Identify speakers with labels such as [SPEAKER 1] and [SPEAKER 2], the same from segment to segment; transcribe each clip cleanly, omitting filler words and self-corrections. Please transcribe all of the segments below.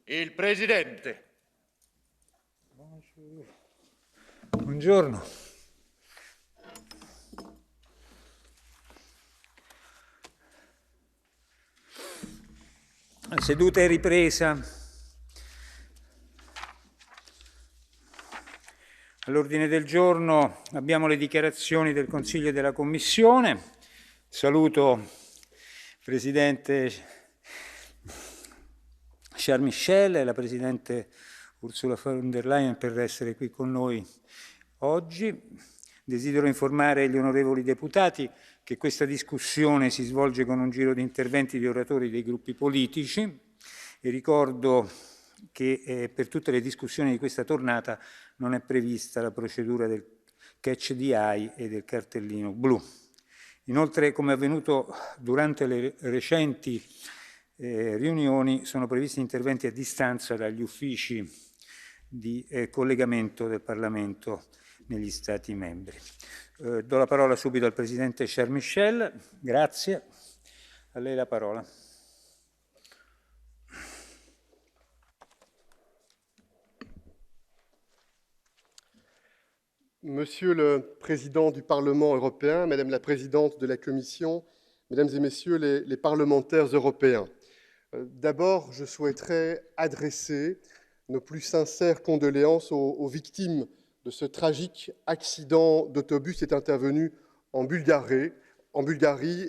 [SPEAKER 1] Il Presidente.
[SPEAKER 2] Buongiorno. La seduta è ripresa. All'ordine del giorno abbiamo le dichiarazioni del Consiglio e della Commissione. Saluto il Presidente Charles Michel e la Presidente Ursula von der Leyen per essere qui con noi oggi. Desidero informare gli onorevoli deputati che questa discussione si svolge con un giro di interventi di oratori dei gruppi politici e ricordo che per tutte le discussioni di questa tornata non è prevista la procedura del catch the eye e del cartellino blu. Inoltre, come è avvenuto durante le recenti riunioni, sono previsti interventi a distanza dagli uffici di collegamento del Parlamento negli Stati membri. Do la parola subito al Presidente Charles Michel. Grazie. A lei la parola.
[SPEAKER 3] Monsieur le Président du Parlement européen, Madame la Présidente de la Commission, Mesdames et Messieurs les parlementaires européens. D'abord, je souhaiterais adresser nos plus sincères condoléances aux victimes de ce tragique accident d'autobus qui est intervenu en Bulgarie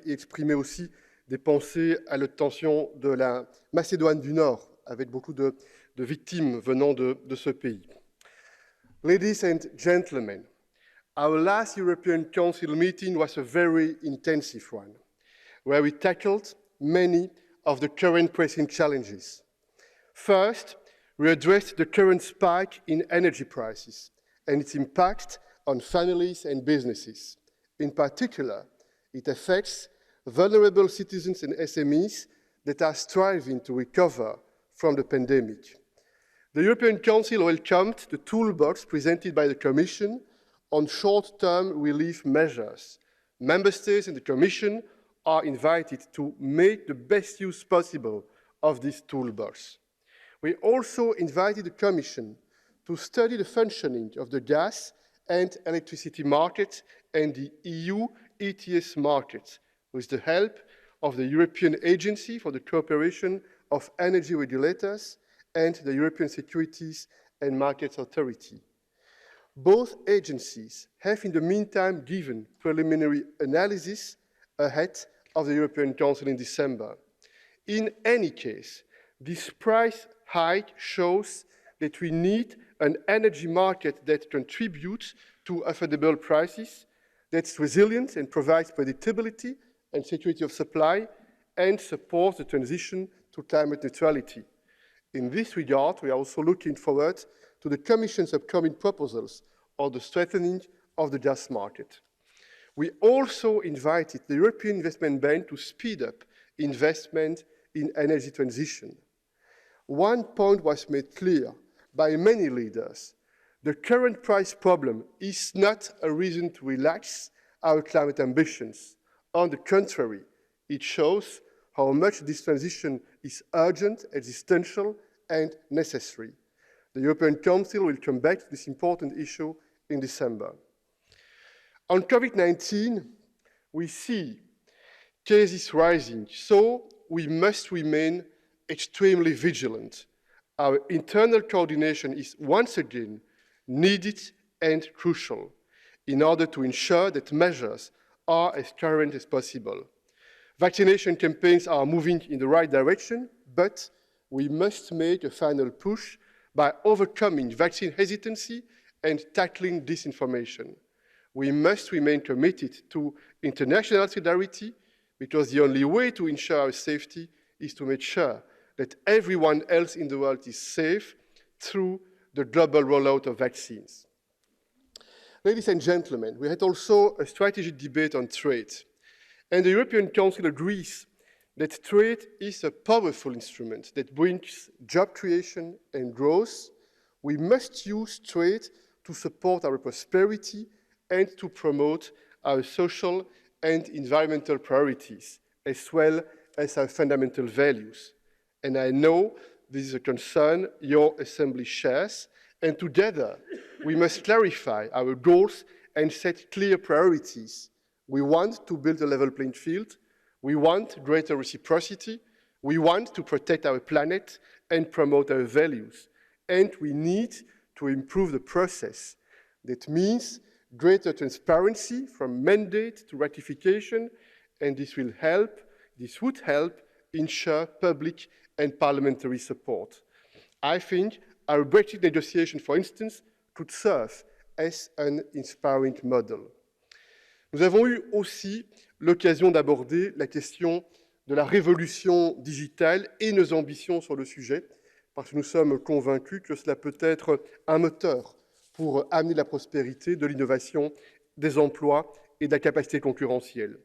[SPEAKER 3] et exprimer aussi des pensées à l'obtention de la Macédoine du Nord, avec beaucoup de victimes venant de ce pays. Ladies and gentlemen, our last European Council meeting was a very intensive one, where we tackled many of the current pressing challenges. First, we addressed the current spike in energy prices and its impact on families and businesses. In particular, it affects vulnerable citizens and SMEs that are striving to recover from the pandemic. The European Council welcomed the toolbox presented by the Commission on short-term relief measures. Member States and the Commission are invited to make the best use possible of this toolbox. We also invited the Commission to study the functioning of the gas and electricity market and the EU ETS market with the help of the European Agency for the Cooperation of Energy Regulators and the European Securities and Markets Authority. Both agencies have in the meantime given preliminary analysis ahead of the European Council in December. In any case, this price hike shows that we need an energy market that contributes to affordable prices, that's resilient and provides predictability and security of supply, and supports the transition to climate neutrality. In this regard, we are also looking forward to the Commission's upcoming proposals on the strengthening of the gas market. We also invited the European Investment Bank to speed up investment in energy transition. One point was made clear by many leaders. The current price problem is not a reason to relax our climate ambitions. On the contrary, it shows how much this transition is urgent, existential, and necessary. The European Council will come back to this important issue in December. On COVID-19, we see cases rising, so we must remain extremely vigilant. Our internal coordination is once again needed and crucial in order to ensure that measures are as current as possible. Vaccination campaigns are moving in the right direction, but we must make a final push by overcoming vaccine hesitancy and tackling disinformation. We must remain committed to international solidarity because the only way to ensure our safety is to make sure that everyone else in the world is safe through the global rollout of vaccines. Ladies and gentlemen, we had also a strategic debate on trade, and the European Council agrees that trade is a powerful instrument that brings job creation and growth. We must use trade to support our prosperity and to promote our social and environmental priorities, as well as our fundamental values. And I know This is a concern your Assembly shares, and together we must clarify our goals and set clear priorities. We want to build a level playing field, we want greater reciprocity, we want to protect our planet and promote our values, and we need to improve the process. That means greater transparency from mandate to ratification, and this would help ensure public and parliamentary support. I think our Brexit negotiation, for instance, could serve as an inspiring model. Nous avons eu aussi l'occasion d'aborder la question de la révolution digitale et nos ambitions sur le sujet, parce que nous sommes convaincus que cela peut être un moteur pour amener la prospérité, de l'innovation, des emplois et de la capacité concurrentielle.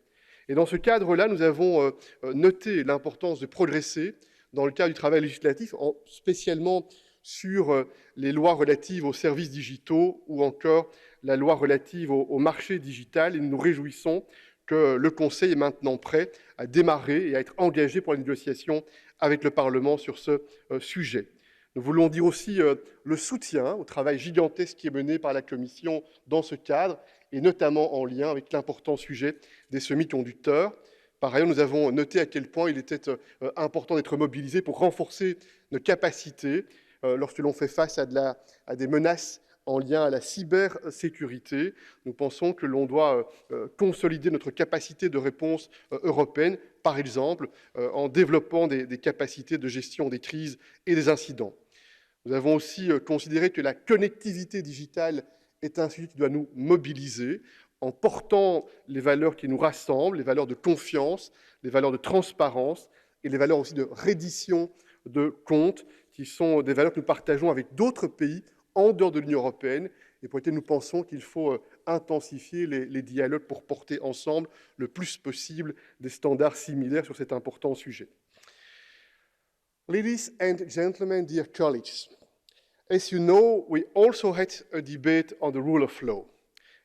[SPEAKER 3] Et dans ce cadre-là, nous avons noté l'importance de progresser dans le cadre du travail législatif, spécialement sur les lois relatives aux services digitaux ou encore la loi relative au marché digital. Et nous nous réjouissons que le Conseil est maintenant prêt à démarrer et à être engagé pour la négociation avec le Parlement sur ce sujet. Nous voulons dire aussi le soutien au travail gigantesque qui est mené par la Commission dans ce cadre, et notamment en lien avec l'important sujet des semi-conducteurs. Par ailleurs, nous avons noté à quel point il était important d'être mobilisé pour renforcer nos capacités lorsque l'on fait face à des menaces en lien à la cybersécurité. Nous pensons que l'on doit consolider notre capacité de réponse européenne, par exemple en développant des capacités de gestion des crises et des incidents. Nous avons aussi considéré que la connectivité digitale est un sujet qui doit nous mobiliser en portant les valeurs qui nous rassemblent, les valeurs de confiance, les valeurs de transparence et les valeurs aussi de reddition de comptes, qui sont des valeurs que nous partageons avec d'autres pays en dehors de l'Union européenne, et pour lesquelles nous pensons qu'il faut intensifier les dialogues pour porter ensemble le plus possible des standards similaires sur cet important sujet. Ladies and gentlemen, dear colleagues, as you know, we also had a debate on the rule of law.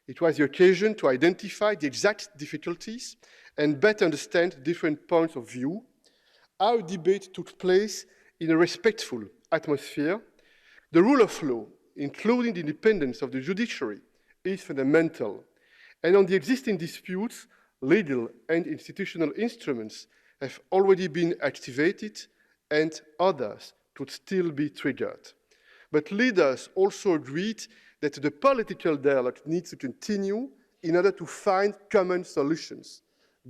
[SPEAKER 3] It was the occasion to identify the exact difficulties and better understand different points of view. Our debate took place in a respectful atmosphere. The rule of law, including the independence of the judiciary, is fundamental. And on the existing disputes, legal and institutional instruments have already been activated and others could still be triggered. But leaders also agreed that the political dialogue needs to continue in order to find common solutions.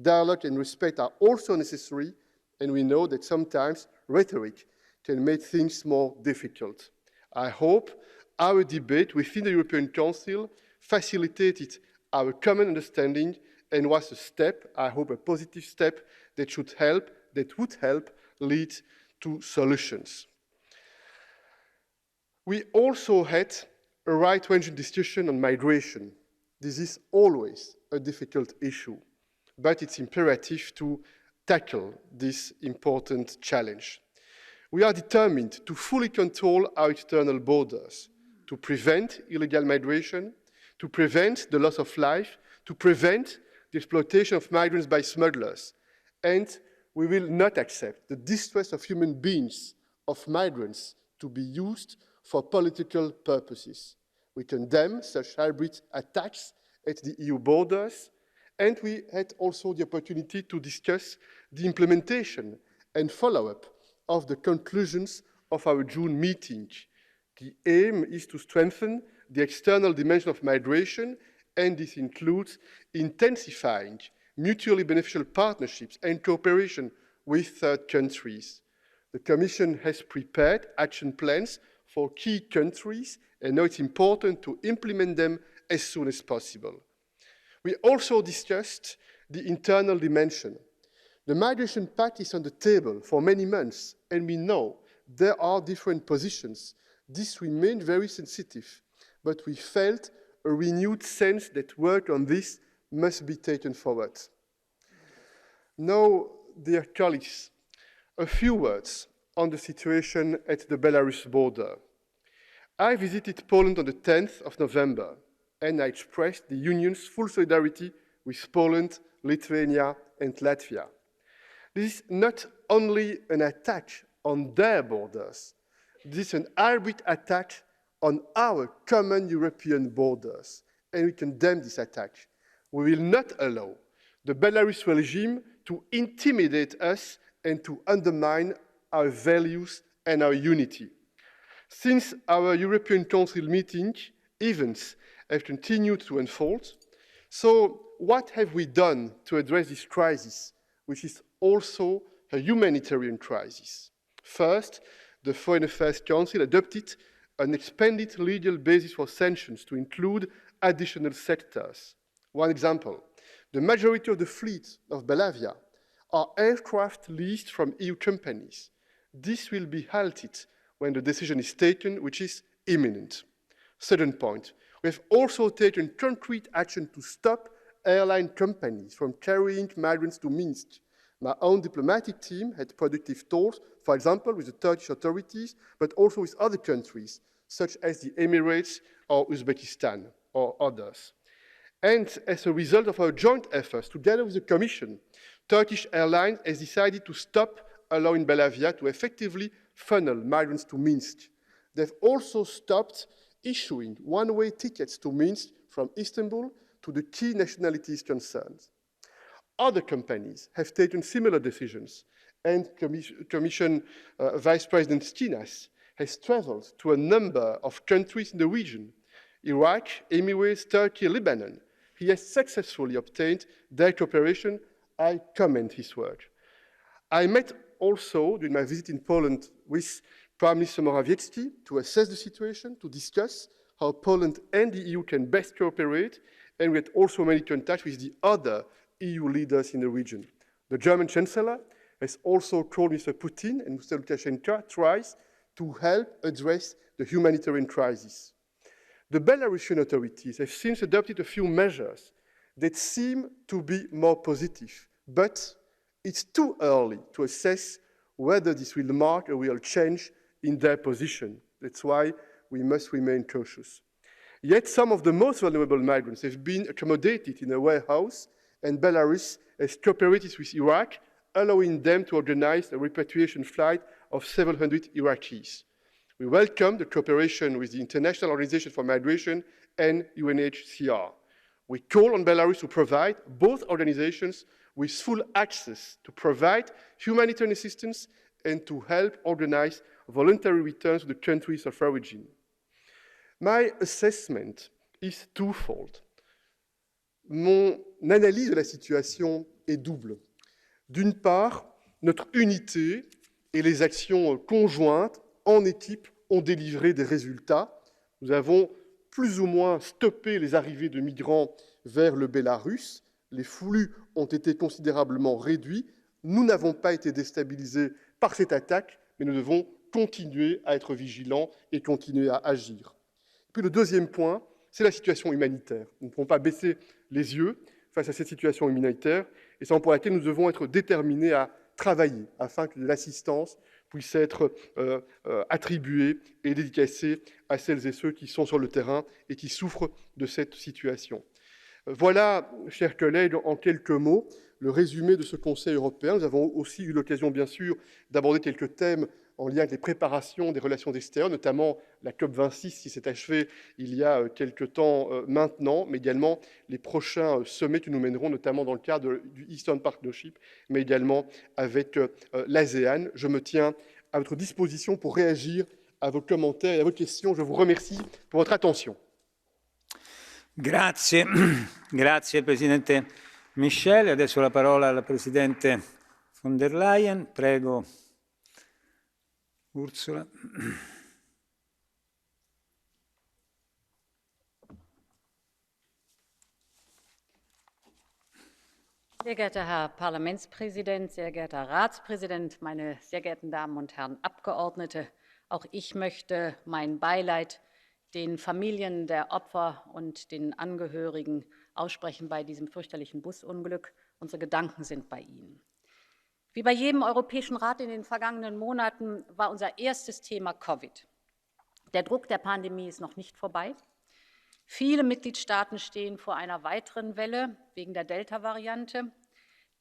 [SPEAKER 3] Dialogue and respect are also necessary, and we know that sometimes rhetoric can make things more difficult. I hope our debate within the European Council facilitated our common understanding and was a step, I hope a positive step, that would help lead to solutions. We also had a wide-ranging discussion on migration. This is always a difficult issue, but it's imperative to tackle this important challenge. We are determined to fully control our external borders, to prevent illegal migration, to prevent the loss of life, to prevent the exploitation of migrants by smugglers. And we will not accept the distress of human beings, of migrants, to be used for political purposes. We condemn such hybrid attacks at the EU borders, and we had also the opportunity to discuss the implementation and follow-up of the conclusions of our June meeting. The aim is to strengthen the external dimension of migration, and this includes intensifying mutually beneficial partnerships and cooperation with third countries. The Commission has prepared action plans for key countries, and now it's important to implement them as soon as possible. We also discussed the internal dimension. The migration pact is on the table for many months, and we know there are different positions. This remained very sensitive, but we felt a renewed sense that work on this must be taken forward. Now, dear colleagues, a few words on the situation at the Belarus border. I visited Poland on the 10th of November, and I expressed the Union's full solidarity with Poland, Lithuania, and Latvia. This is not only an attack on their borders. This is an hybrid attack on our common European borders, and we condemn this attack. We will not allow the Belarus regime to intimidate us and to undermine our values and our unity. Since our European Council meeting, events have continued to unfold. So what have we done to address this crisis, which is also a humanitarian crisis? First, the Foreign Affairs Council adopted an expanded legal basis for sanctions to include additional sectors. One example, the majority of the fleet of Belarus are aircraft leased from EU companies. This will be halted when the decision is taken, which is imminent. Second point, we have also taken concrete action to stop airline companies from carrying migrants to Minsk. My own diplomatic team had productive talks, for example, with the Turkish authorities, but also with other countries, such as the Emirates or Uzbekistan or others. And as a result of our joint efforts, together with the Commission, Turkish Airlines has decided to stop allowing Belarus to effectively funnel migrants to Minsk. They've also stopped issuing one-way tickets to Minsk from Istanbul to the key nationalities concerned. Other companies have taken similar decisions, and Commission Vice President Skinas has traveled to a number of countries in the region, Iraq, Emirates, Turkey, Lebanon. He has successfully obtained their cooperation. I commend his work. I met also, during my visit in Poland, with Prime Minister Morawiecki to assess the situation, to discuss how Poland and the EU can best cooperate, and we had also many contacts with the other EU leaders in the region. The German Chancellor has also called Mr. Putin and Mr. Lukashenko twice to help address the humanitarian crisis. The Belarusian authorities have since adopted a few measures that seem to be more positive, but it's too early to assess whether this will mark a real change in their position. That's why we must remain cautious. Yet some of the most vulnerable migrants have been accommodated in a warehouse, and Belarus has cooperated with Iraq, allowing them to organize a repatriation flight of several hundred Iraqis. We welcome the cooperation with the International Organization for Migration and UNHCR. We call on Belarus to provide both organizations with full access to provide humanitarian assistance and to help organize voluntary returns to the countries of origin. My assessment is twofold. Mon analyse de la situation est double. D'une part, notre unité et les actions conjointes en équipe ont délivré des résultats. Nous avons plus ou moins stoppé les arrivées de migrants vers le Bélarus. Les flux ont été considérablement réduits. Nous n'avons pas été déstabilisés par cette attaque, mais nous devons continuer à être vigilants et continuer à agir. Puis le deuxième point, c'est la situation humanitaire. Nous ne pouvons pas baisser les yeux face à cette situation humanitaire, et c'est pour laquelle nous devons être déterminés à travailler afin que de l'assistance puisse être attribuée et dédicacée à celles et ceux qui sont sur le terrain et qui souffrent de cette situation. Voilà, chers collègues, en quelques mots, le résumé de ce Conseil européen. Nous avons aussi eu l'occasion, bien sûr, d'aborder quelques thèmes en lien avec les préparations des relations extérieures, notamment la COP26 qui s'est achevée il y a quelques temps maintenant, mais également les prochains sommets que nous mènerons, notamment dans le cadre du Eastern Partnership, mais également avec l'ASEAN. Je me tiens à votre disposition pour réagir à vos commentaires et à vos questions. Je vous remercie pour votre attention.
[SPEAKER 2] Grazie, grazie Presidente Michel. Adesso la parola alla Presidente von der Leyen. Prego, Ursula.
[SPEAKER 1] Sehr geehrter Herr Parlamentspräsident, sehr geehrter Ratspräsident, meine sehr geehrten Damen und Herren Abgeordnete, auch ich möchte mein Beileid den Familien der Opfer und den Angehörigen aussprechen bei diesem fürchterlichen Busunglück. Unsere Gedanken sind bei Ihnen. Wie bei jedem Europäischen Rat in den vergangenen Monaten war unser erstes Thema Covid. Der Druck der Pandemie ist noch nicht vorbei. Viele Mitgliedstaaten stehen vor einer weiteren Welle wegen der Delta-Variante.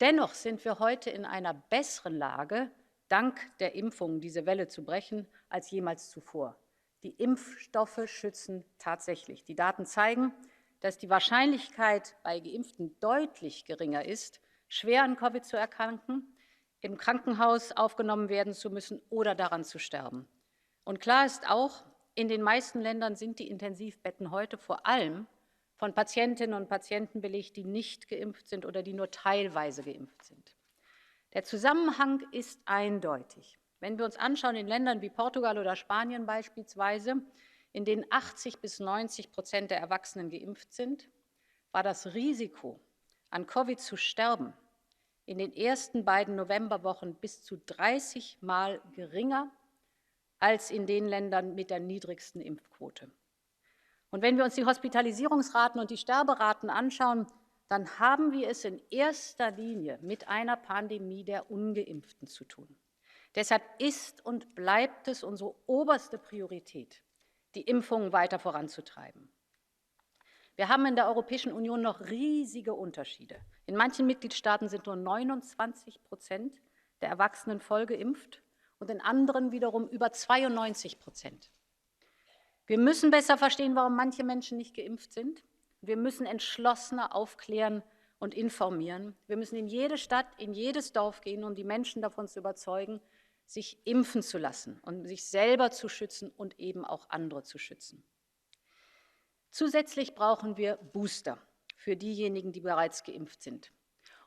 [SPEAKER 1] Dennoch sind wir heute in einer besseren Lage, dank der Impfung diese Welle zu brechen als jemals zuvor. Die Impfstoffe schützen tatsächlich. Die Daten zeigen, dass die Wahrscheinlichkeit bei Geimpften deutlich geringer ist, schwer an Covid zu erkranken, im Krankenhaus aufgenommen werden zu müssen oder daran zu sterben. Und klar ist auch, in den meisten Ländern sind die Intensivbetten heute vor allem von Patientinnen und Patienten belegt, die nicht geimpft sind oder die nur teilweise geimpft sind. Der Zusammenhang ist eindeutig. Wenn wir uns anschauen, in Ländern wie Portugal oder Spanien beispielsweise, in denen 80-90% der Erwachsenen geimpft sind, war das Risiko, an Covid zu sterben, in den ersten beiden Novemberwochen bis zu 30 Mal geringer als in den Ländern mit der niedrigsten Impfquote. Und wenn wir uns die Hospitalisierungsraten und die Sterberaten anschauen, dann haben wir es in erster Linie mit einer Pandemie der Ungeimpften zu tun. Deshalb ist und bleibt es unsere oberste Priorität, die Impfungen weiter voranzutreiben. Wir haben in der Europäischen Union noch riesige Unterschiede. In manchen Mitgliedstaaten sind nur 29% der Erwachsenen voll geimpft und in anderen wiederum über 92%. Wir müssen besser verstehen, warum manche Menschen nicht geimpft sind. Wir müssen entschlossener aufklären und informieren. Wir müssen in jede Stadt, in jedes Dorf gehen, um die Menschen davon zu überzeugen, sich impfen zu lassen und sich selber zu schützen und eben auch andere zu schützen. Zusätzlich brauchen wir Booster für diejenigen, die bereits geimpft sind.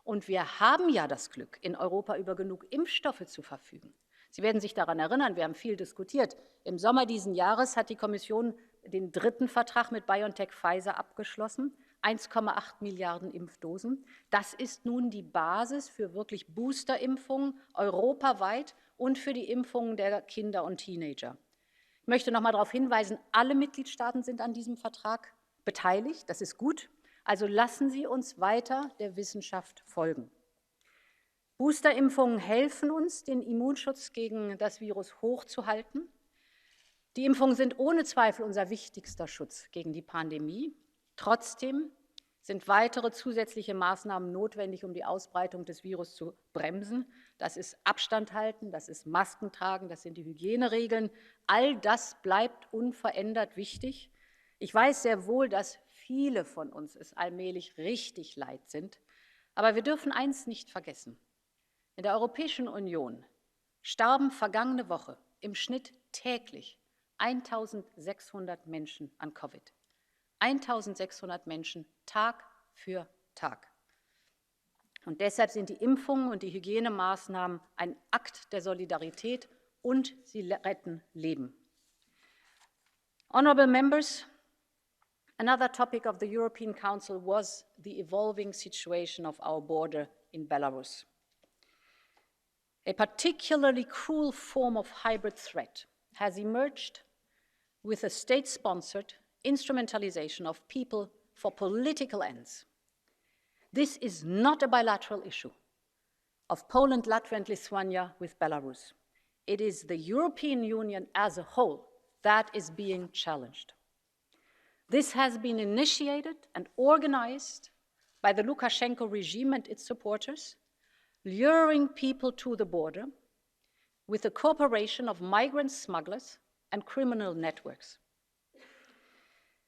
[SPEAKER 1] Und wir haben ja das Glück, in Europa über genug Impfstoffe zu verfügen. Sie werden sich daran erinnern, wir haben viel diskutiert. Im Sommer diesen Jahres hat die Kommission den 3. Vertrag mit BioNTech-Pfizer abgeschlossen, 1,8 Milliarden Impfdosen. Das ist nun die Basis für wirklich Boosterimpfungen europaweit und für die Impfungen der Kinder und Teenager. Ich möchte noch mal darauf hinweisen, alle Mitgliedstaaten sind an diesem Vertrag beteiligt. Das ist gut. Also lassen Sie uns weiter der Wissenschaft folgen. Boosterimpfungen helfen uns, den Immunschutz gegen das Virus hochzuhalten. Die Impfungen sind ohne Zweifel unser wichtigster Schutz gegen die Pandemie. Trotzdem sind weitere zusätzliche Maßnahmen notwendig, um die Ausbreitung des Virus zu bremsen. Das ist Abstand halten, das ist Masken tragen, das sind die Hygieneregeln. All das bleibt unverändert wichtig. Ich weiß sehr wohl, dass viele von uns es allmählich richtig leid sind. Aber wir dürfen eins nicht vergessen. In der Europäischen Union starben vergangene Woche im Schnitt täglich 1.600 Menschen an Covid. 1.600 Menschen Tag für Tag. Und deshalb sind die Impfungen und die Hygienemaßnahmen ein Akt der Solidarität und sie retten Leben. Honorable members, another topic of the European Council was the evolving situation of our border in Belarus. A particularly cruel form of hybrid threat has emerged with a state-sponsored instrumentalization of people for political ends. This is not a bilateral issue of Poland, Latvia, and Lithuania with Belarus. It is the European Union as a whole that is being challenged. This has been initiated and organized by the Lukashenko regime and its supporters, luring people to the border with the cooperation of migrant smugglers and criminal networks.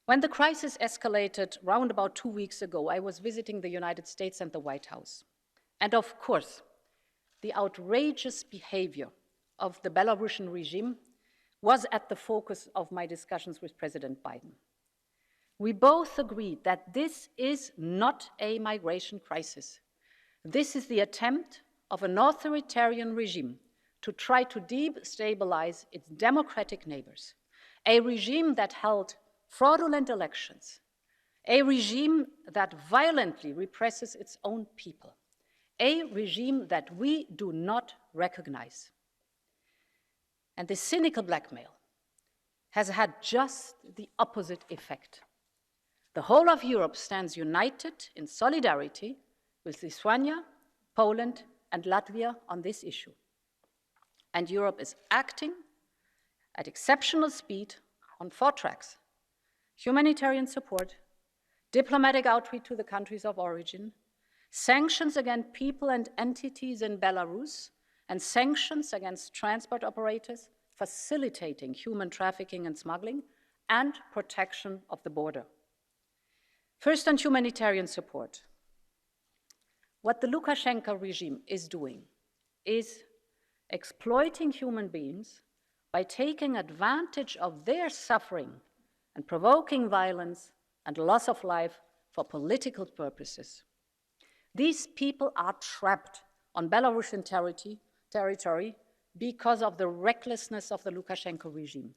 [SPEAKER 1] When the crisis escalated round about 2 weeks ago, I was visiting the United States and the White House. And of course, the outrageous behavior of the Belarusian regime was at the focus of my discussions with President Biden. We both agreed that this is not a migration crisis. This is the attempt of an authoritarian regime to try to destabilize its democratic neighbors, a regime that held fraudulent elections, a regime that violently represses its own people, a regime that we do not recognize. And this cynical blackmail has had just the opposite effect. The whole of Europe stands united in solidarity with Lithuania, Poland, and Latvia on this issue. And Europe is acting at exceptional speed on 4 tracks: humanitarian support, diplomatic outreach to the countries of origin, sanctions against people and entities in Belarus, and sanctions against transport operators facilitating human trafficking and smuggling, and protection of the border. First, on humanitarian support. What the Lukashenko regime is doing is exploiting human beings by taking advantage of their suffering and provoking violence and loss of life for political purposes. These people are trapped on Belarusian territory because of the recklessness of the Lukashenko regime.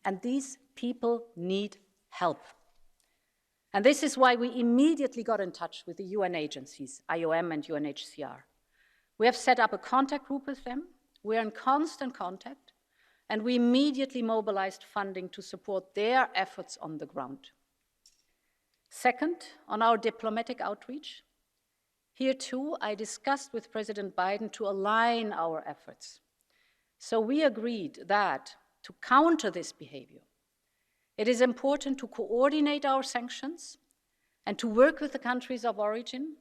[SPEAKER 1] And these people need help. And this is why we immediately got in touch with the UN agencies, IOM and UNHCR. We have set up a contact group with them. We're in constant contact, and we immediately mobilized funding to support their efforts on the ground. Second, on our diplomatic outreach, here too, I discussed with President Biden to align our efforts. So we agreed that to counter this behavior, it is important to coordinate our sanctions and to work with the countries of origin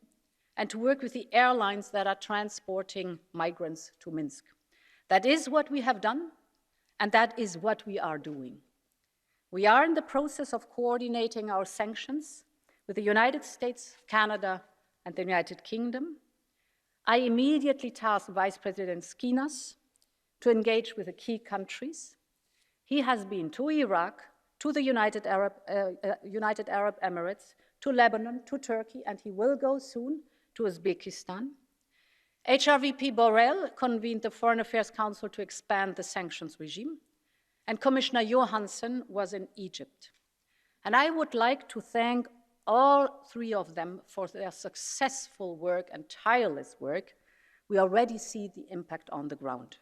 [SPEAKER 1] and to work with the airlines that are transporting migrants to Minsk. That is what we have done, and that is what we are doing. We are in the process of coordinating our sanctions with the United States, Canada, and the United Kingdom. I immediately tasked Vice President Skinas to engage with the key countries. He has been to Iraq, to the United Arab Emirates, to Lebanon, to Turkey, and he will go soon to Uzbekistan. HRVP Borrell convened the Foreign Affairs Council to expand the sanctions regime, and Commissioner Johansson was in Egypt. And I would like to thank all three of them for their successful work and tireless work. We already see the impact on the ground.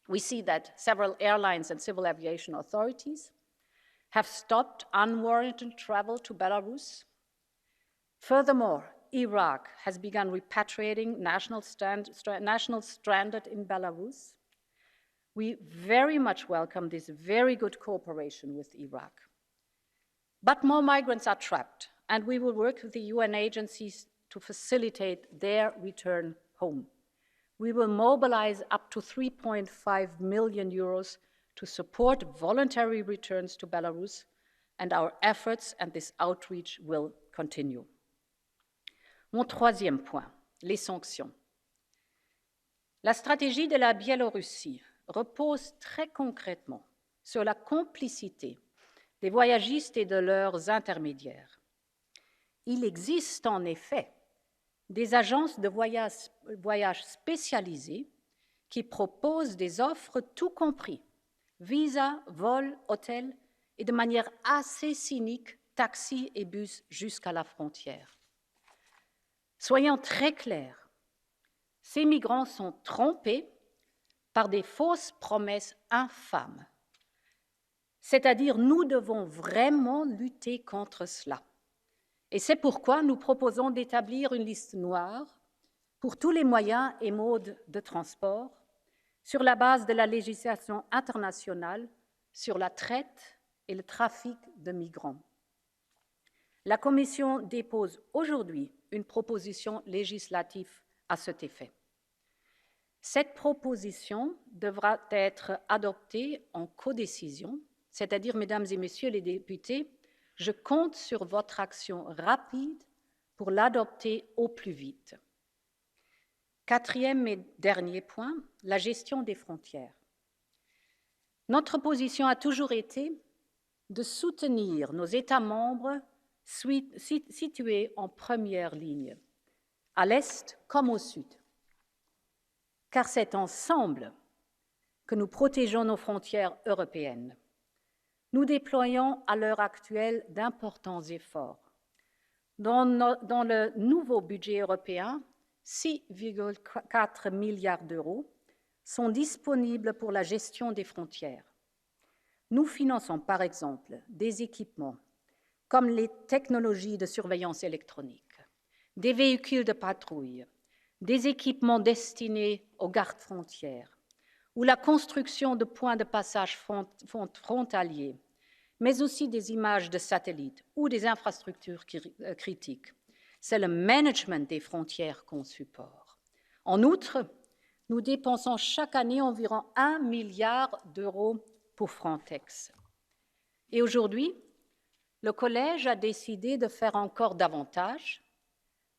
[SPEAKER 1] We see that several airlines and civil aviation authorities have stopped unwarranted travel to Belarus. Furthermore, Iraq has begun repatriating nationals stranded in Belarus. We very much welcome this very good cooperation with Iraq. But more migrants are trapped, and we will work with the UN agencies to facilitate their return home. We will mobilize up to 3.5 million euros to support voluntary returns to Belarus, and our efforts and this outreach will continue. Mon troisième point, les sanctions. La stratégie de la Biélorussie repose très concrètement sur la complicité des voyagistes et de leurs intermédiaires. Il existe en effet des agences de voyage spécialisées qui proposent des offres tout compris, visa, vol, hôtel, et de manière assez cynique, taxis et bus jusqu'à la frontière. Soyons très clairs, ces migrants sont trompés par des fausses promesses infâmes. C'est-à-dire, nous devons vraiment lutter contre cela. Et c'est pourquoi nous proposons d'établir une liste noire pour tous les moyens et modes de transport sur la base de la législation internationale sur la traite et le trafic de migrants. La Commission dépose aujourd'hui une proposition législative à cet effet. Cette proposition devra être adoptée en codécision, c'est-à-dire, mesdames et messieurs les députés, je compte sur votre action rapide pour l'adopter au plus vite. Quatrième et dernier point, la gestion des frontières. Notre position a toujours été de soutenir nos États membres situés en première ligne, à l'Est comme au Sud. Car c'est ensemble que nous protégeons nos frontières européennes. Nous déployons à l'heure actuelle d'importants efforts. Dans le nouveau budget européen, 6,4 milliards d'euros sont disponibles pour la gestion des frontières. Nous finançons par exemple des équipements comme les technologies de surveillance électronique, des véhicules de patrouille, des équipements destinés aux gardes frontières ou la construction de points de passage frontaliers, mais aussi des images de satellites ou des infrastructures critiques. C'est le management des frontières qu'on supporte. En outre, Nous dépensons chaque année environ 1 milliard d'euros pour Frontex. Et aujourd'hui, le Collège a décidé de faire encore davantage.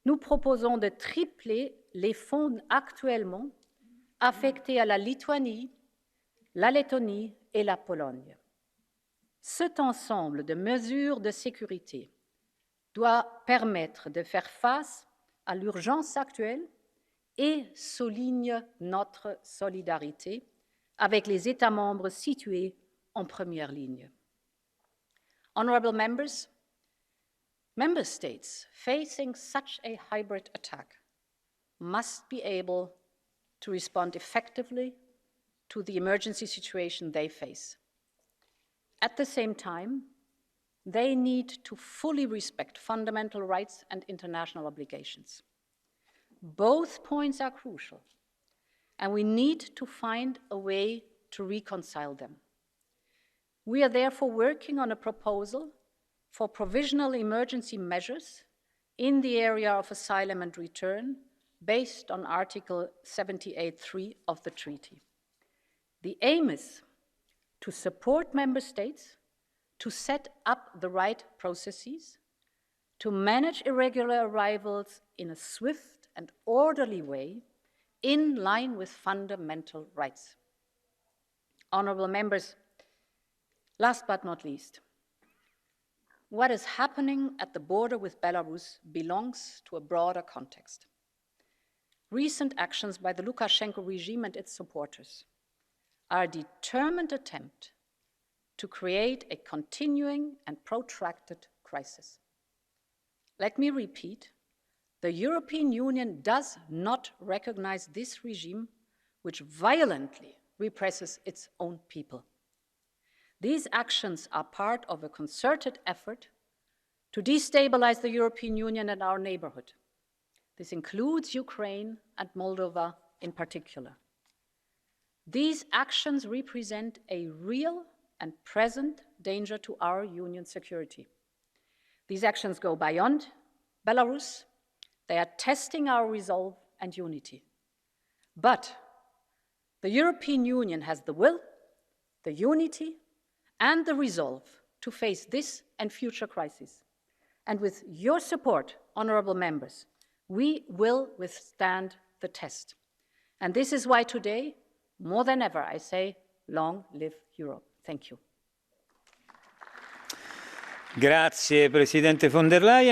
[SPEAKER 1] Nous proposons de tripler les fonds actuellement affectés à la Lituanie, la Lettonie et la Pologne. Cet ensemble de mesures de sécurité doit permettre de faire face à l'urgence actuelle et souligne notre solidarité avec les États membres situés en première ligne. Honorable members, member states facing such a hybrid attack must be able to respond effectively to the emergency situation they face. At the same time, they need to fully respect fundamental rights and international obligations. Both points are crucial, and we need to find a way to reconcile them. We are therefore working on a proposal for provisional emergency measures in the area of asylum and return based on Article 78(3) of the treaty. The aim is to support member states to set up the right processes, to manage irregular arrivals in a swift and orderly way in line with fundamental rights. Honorable members, last but not least, what is happening at the border with Belarus belongs to a broader context. Recent actions by the Lukashenko regime and its supporters are a determined attempt to create a continuing and protracted crisis. Let me repeat, the European Union does not recognize this regime, which violently represses its own people. These actions are part of a concerted effort to destabilize the European Union and our neighborhood. This includes Ukraine and Moldova in particular. These actions represent a real and present danger to our Union's security. These actions go beyond Belarus. They are testing our resolve and unity. But the European Union has the will, the unity, and the resolve to face this and future crises. And with your support, honorable members, we will withstand the test. And this is why today, more than ever, I say, long live Europe. Thank you.
[SPEAKER 2] Grazie, Presidente von der Leyen.